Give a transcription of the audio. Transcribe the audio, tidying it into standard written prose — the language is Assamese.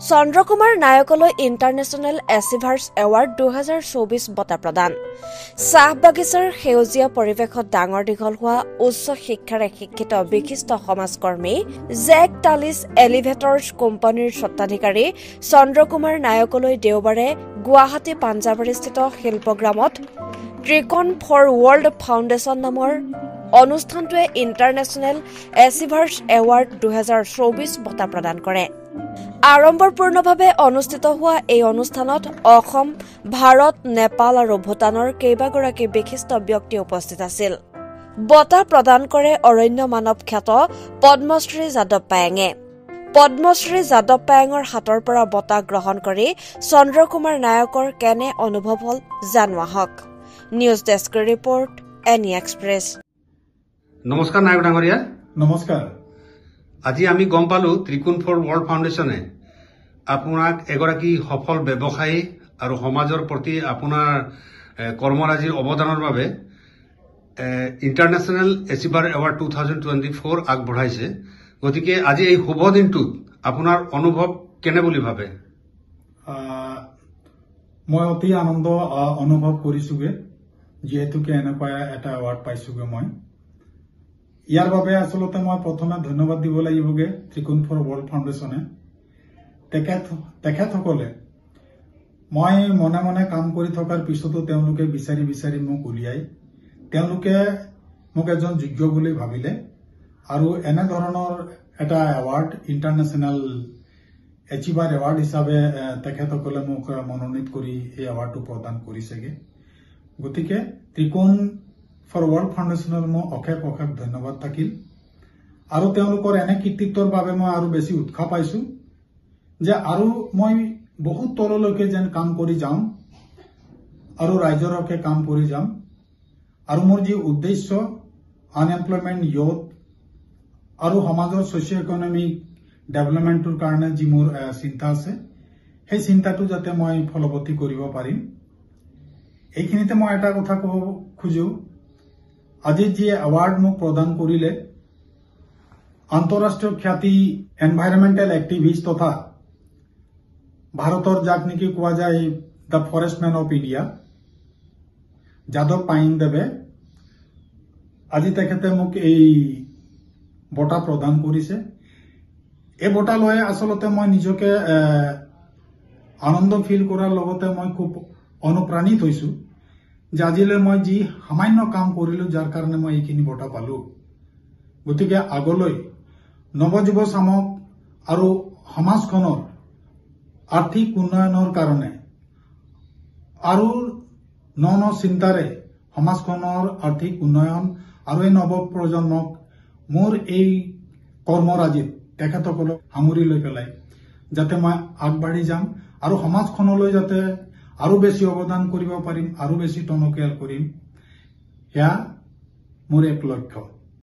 চন্দ্ৰকুমাৰ নায়কলৈ ইণ্টাৰনেশ্যনেল এচিভাৰ্ছ এৱাৰ্ড 2024 বঁটা প্ৰদান। চাহ বাগিচাৰ সেউজীয়া পৰিৱেশত ডাঙৰ দীঘল হোৱা উচ্চ শিক্ষাৰে শিক্ষিত বিশিষ্ট সমাজকৰ্মী জেক টালিছ এলিভেটৰ্ছ কোম্পানীৰ স্বত্বাধিকাৰী চন্দ্ৰকুমাৰ নায়কলৈ দেওবাৰে গুৱাহাটী পাঞ্জাবাৰীস্থিত শিল্পগ্ৰামত ত্ৰিকোণ ফৰ ৱৰ্ল্ড ফাউণ্ডেশ্যন নামৰ অনুষ্ঠানটোৱে ইণ্টাৰনেশ্যনেল এচিভাৰ্ছ এৱাৰ্ড 2024 বঁটা প্ৰদান কৰে। আড়ম্বৰপূৰ্ণভাৱে অনুষ্ঠিত হোৱা এই অনুষ্ঠানত অসম, ভাৰত, নেপাল আৰু ভূটানৰ কেইবাগৰাকী বিশিষ্ট ব্যক্তি উপস্থিত আছিল। বঁটা প্ৰদান কৰে অৰণ্য মানৱ খ্যাত পদ্মশ্ৰী যাদৱ পায়েঙে। পদ্মশ্ৰী যাদৱ পায়েঙৰ হাতৰ পৰা বঁটা গ্ৰহণ কৰি চন্দ্ৰকুমাৰ নায়কৰ কেনে অনুভৱ হ'ল জানোৱা হওক। নিউজ ডেস্কৰ ৰিপৰ্ট, এনি এক্সপ্ৰেছ। নমস্কাৰ নায়ক ডাঙৰীয়া। নমস্কাৰ। আজি আমি গম পালো ত্ৰিকোণ ফৰ ৱৰ্ল্ড ফাউণ্ডেশ্যনে আপোনাক এগৰাকী সফল ব্যৱসায়ী আৰু সমাজৰ প্ৰতি আপোনাৰ কৰ্মৰাজিৰ অৱদানৰ বাবে ইণ্টাৰনেশ্যনেল এচিভাৰ এৱাৰ্ড 2024 আগবঢ়াইছে। গতিকে আজি এই শুভ দিনটোত আপোনাৰ অনুভৱ কেনে বুলি ভাবে? মই অতি আনন্দ অনুভৱ কৰিছোগে, যিহেতুকে এনেকুৱা এটা এৱাৰ্ড পাইছোগে। মই ইয়াৰ বাবে আচলতে মই প্ৰথমে ধন্যবাদ দিব লাগিবগে ত্ৰিকোণ ফৰ ৱৰ্ল্ড ফাউণ্ডেশ্যনে। তেখেতসকলে মই মনে মনে কাম কৰি থকাৰ পিছতো তেওঁলোকে বিচাৰি বিচাৰি মোক উলিয়াই তেওঁলোকে মোক এজন যোগ্য বুলি ভাবিলে আৰু এনেধৰণৰ এটা এৱাৰ্ড ইণ্টাৰনেশ্যনেল এচিভাৰ এৱাৰ্ড হিচাপে তেখেতসকলে মোক মনোনীত কৰি এই এৱাৰ্ডটো প্ৰদান কৰিছেগে। গতিকে ত্ৰিকোণ ফৰ ৱৰ্ল্ড ফাউণ্ডেশ্যনৰ মই অশেষ অশেষ ধন্যবাদ থাকিল। আৰু তেওঁলোকৰ এনে কৃতিত্বৰ বাবে মই আৰু বেছি উৎসাহ পাইছো যে আৰু মই বহুত তললৈকে যেন কাম কৰি যাম আৰু ৰাইজৰ হকে কাম কৰি যাম। আৰু মোৰ যি উদ্দেশ্য আনএমপ্লয়মেণ্ট ইয়থ আৰু সমাজৰ ছ'চিঅ' ইকনমিক ডেভেলপমেণ্টৰ কাৰণে যি মোৰ চিন্তা আছে, সেই চিন্তাটো যাতে মই ফলৱতী কৰিব পাৰিম। এইখিনিতে মই এটা কথা ক'ব খোজো, আজি যি এৱাৰ্ড মোক প্ৰদান কৰিলে আন্তঃৰাষ্ট্ৰীয় খ্যাতি এনভাইৰনমেণ্টেল এক্টিভিষ্ট তথা ভাৰতৰ যাক নেকি কোৱা যায় দ্য ফৰেষ্টমেন অফ ইণ্ডিয়া যাদৱ পায়েংদেৱে আজি তেখেতে মোক এই বঁটা প্ৰদান কৰিছে। এই বঁটা লৈ আচলতে মই নিজকে আনন্দ ফিল কৰাৰ লগতে মই খুব অনুপ্ৰাণিত হৈছো যে আজিলৈ মই যি সামান্য কাম কৰিলো যাৰ কাৰণে মই এইখিনি বঁটা পালো। গতিকে আগলৈ নৱযুৱ চামক আৰু সমাজখনৰ আৰ্থিক উন্নয়নৰ কাৰণে আৰু ন চিন্তাৰে সমাজখনৰ আৰ্থিক উন্নয়ন আৰু এই নৱ প্ৰজন্মক মোৰ এই কৰ্মৰাজিত তেখেতসকলক সামৰি লৈ পেলাই যাতে মই আগবাঢ়ি যাম আৰু সমাজখনলৈ যাতে আৰু বেছি অৱদান কৰিব পাৰিম, আৰু বেছি টনকিয়াল কৰিম, সেয়া মোৰ এক লক্ষ্য।